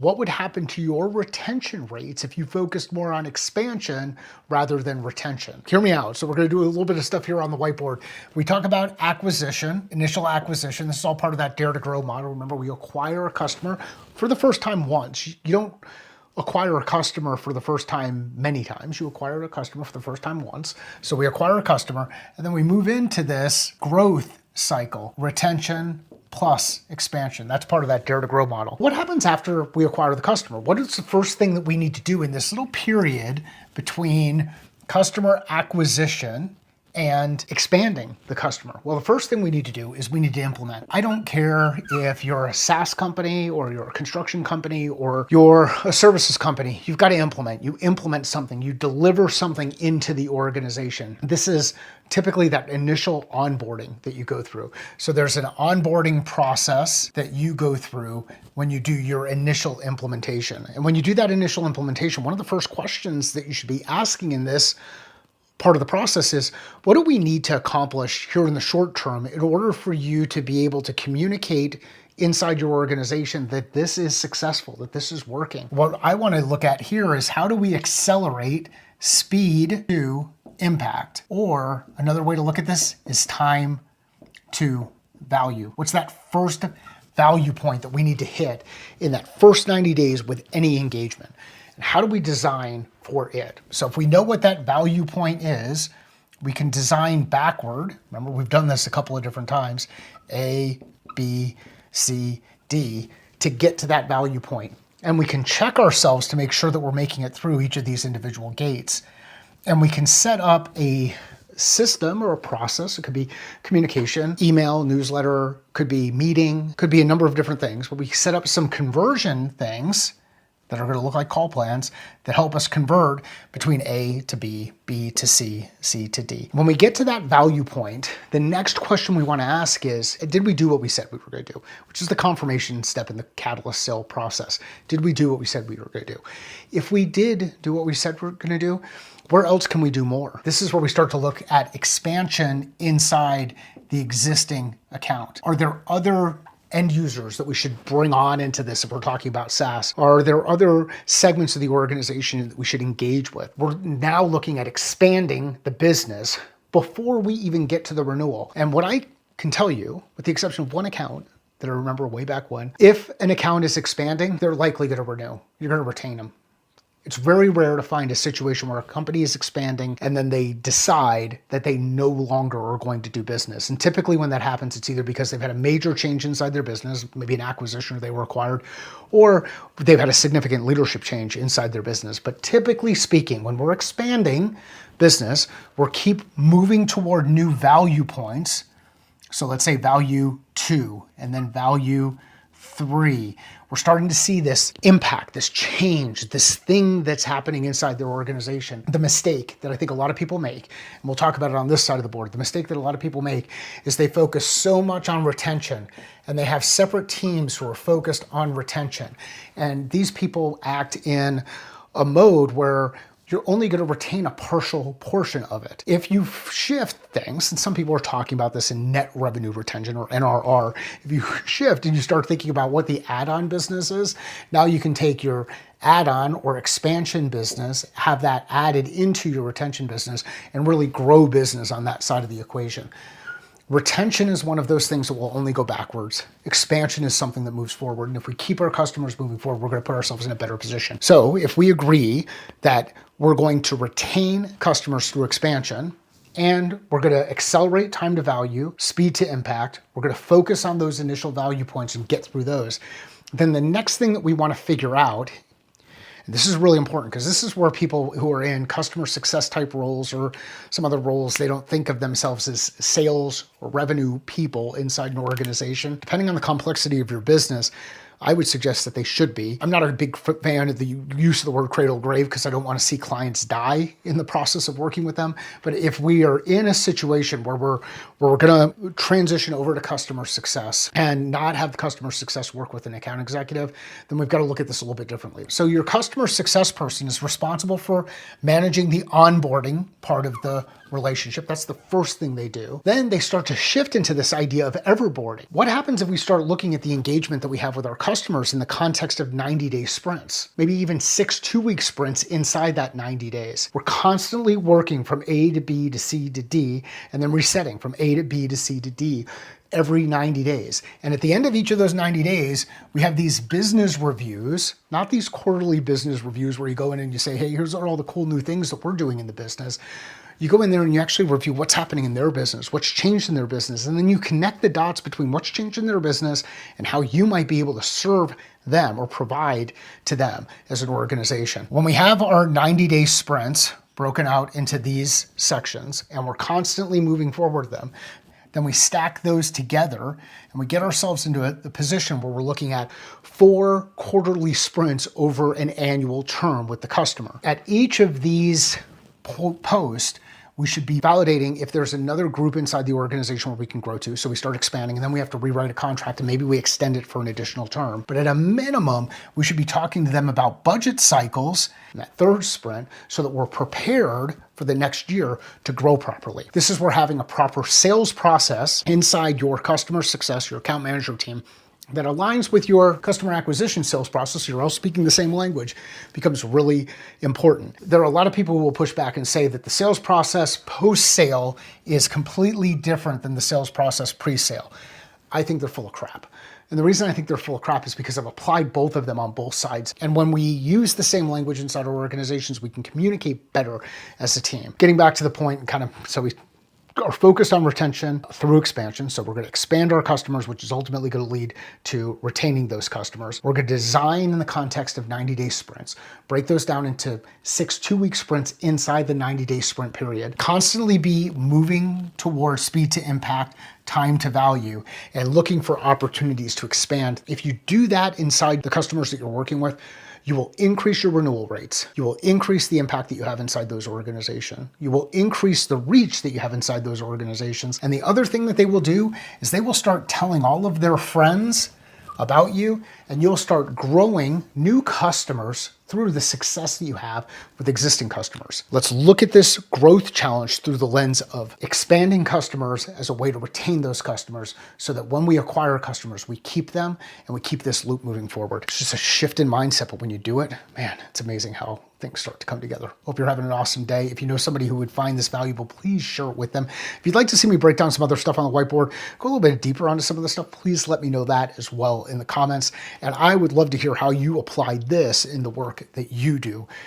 What would happen to your retention rates if you focused more on expansion rather than retention? Hear me out. So we're going to do a little bit of stuff here on the whiteboard. We talk about acquisition, initial acquisition. This is all part of that Dare to Grow model. Remember, we acquire a customer for the first time once. You don't acquire a customer for the first time many times. You acquire a customer for the first time once. So we acquire a customer, and then we move into this growth cycle, retention plus expansion. That's part of that Dare to Grow model. What happens after we acquire the customer? What is the first thing that we need to do in this little period between customer acquisition and expanding the customer? Well, the first thing we need to do is we need to implement. I don't care if you're a SaaS company or you're a construction company or you're a services company, you've got to implement. You implement something, you deliver something into the organization. This is typically that initial onboarding that you go through. So there's an onboarding process that you go through when you do your initial implementation. And when you do that initial implementation, one of the first questions that you should be asking in this part of the process is, what do we need to accomplish here in the short term in order for you to be able to communicate inside your organization that this is successful, that this is working? What I want to look at here is, how do we accelerate speed to impact? Or another way to look at this is time to value. What's that first value point that we need to hit in that first 90 days with any engagement? And how do we design for it? So if we know what that value point is, we can design backward. Remember, we've done this a couple of different times, A, B, C, D, to get to that value point. And we can check ourselves to make sure that we're making it through each of these individual gates. And we can set up a system or a process. It could be communication, email, newsletter, could be meeting, could be a number of different things. But we set up some conversion things that are going to look like call plans that help us convert between A to B, B to C, C to D. When we get to that value point, the next question we want to ask is, did we do what we said we were going to do? Which is the confirmation step in the catalyst sale process. Did we do what we said we were going to do? If we did do what we said we we're going to do, where else can we do more? This is where we start to look at expansion inside the existing account. Are there other end users that we should bring on into this if we're talking about SaaS? Are there other segments of the organization that we should engage with? We're now looking at expanding the business before we even get to the renewal. And what I can tell you, with the exception of one account that I remember way back when, if an account is expanding, they're likely going to renew. You're going to retain them. It's very rare to find a situation where a company is expanding and then they decide that they no longer are going to do business. And typically when that happens, it's either because they've had a major change inside their business, maybe an acquisition or they were acquired, or they've had a significant leadership change inside their business. But typically speaking, when we're expanding business, we'll keep moving toward new value points. So let's say value 2 and then value 3. We're starting to see this impact, this change, this thing that's happening inside their organization. The mistake that I think a lot of people make, and we'll talk about it on this side of the board, the mistake that a lot of people make is they focus so much on retention and they have separate teams who are focused on retention. And these people act in a mode where you're only going to retain a partial portion of it. If you shift things, and some people are talking about this in net revenue retention or NRR, if you shift and you start thinking about what the add-on business is, now you can take your add-on or expansion business, have that added into your retention business, and really grow business on that side of the equation. Retention is one of those things that will only go backwards. Expansion is something that moves forward. And if we keep our customers moving forward, we're going to put ourselves in a better position. So if we agree that we're going to retain customers through expansion, and we're going to accelerate time to value, speed to impact, we're going to focus on those initial value points and get through those, then the next thing that we want to figure out, and this is really important because this is where people who are in customer success type roles or some other roles, they don't think of themselves as sales or revenue people inside an organization. Depending on the complexity of your business, I would suggest that they should be. I'm not a big fan of the use of the word cradle grave because I don't want to see clients die in the process of working with them. But if we are in a situation where we're going to transition over to customer success and not have customer success work with an account executive, then we've got to look at this a little bit differently. So your customer success person is responsible for managing the onboarding part of the relationship. That's the first thing they do. Then they start to shift into this idea of everboarding. What happens if we start looking at the engagement that we have with our customers in the context of 90-day sprints, maybe even 6 2-week sprints inside that 90 days. We're constantly working from A to B to C to D, and then resetting from A to B to C to D every 90 days. And at the end of each of those 90 days, we have these business reviews, not these quarterly business reviews where you go in and you say, hey, here's all the cool new things that we're doing in the business. You go in there and you actually review what's happening in their business, what's changed in their business, and then you connect the dots between what's changed in their business and how you might be able to serve them or provide to them as an organization. When we have our 90-day sprints broken out into these sections and we're constantly moving forward them, then we stack those together and we get ourselves into the position where we're looking at 4 quarterly sprints over an annual term with the customer. At each of these posts, we should be validating if there's another group inside the organization where we can grow to. So we start expanding and then we have to rewrite a contract and maybe we extend it for an additional term. But at a minimum, we should be talking to them about budget cycles in that 3rd sprint so that we're prepared for the next year to grow properly. This is where having a proper sales process inside your customer success, your account manager team, that aligns with your customer acquisition sales process, you're all speaking the same language, becomes really important. There are a lot of people who will push back and say that the sales process post-sale is completely different than the sales process pre-sale. I think they're full of crap. And the reason I think they're full of crap is because I've applied both of them on both sides. And when we use the same language inside our organizations, we can communicate better as a team. Getting back to the point, so we are focused on retention through expansion. So we're going to expand our customers, which is ultimately going to lead to retaining those customers. We're going to design in the context of 90-day sprints, break those down into 6 2-week sprints inside the 90-day sprint period, constantly be moving towards speed to impact, time to value, and looking for opportunities to expand. If you do that inside the customers that you're working with, you will increase your renewal rates. You will increase the impact that you have inside those organizations. You will increase the reach that you have inside those organizations. And the other thing that they will do is they will start telling all of their friends about you, and you'll start growing new customers through the success that you have with existing customers. Let's look at this growth challenge through the lens of expanding customers as a way to retain those customers so that when we acquire customers, we keep them and we keep this loop moving forward. It's just a shift in mindset, but when you do it, man, it's amazing how things start to come together. Hope you're having an awesome day. If you know somebody who would find this valuable, please share it with them. If you'd like to see me break down some other stuff on the whiteboard, go a little bit deeper onto some of the stuff, please let me know that as well in the comments. And I would love to hear how you apply this in the work that you do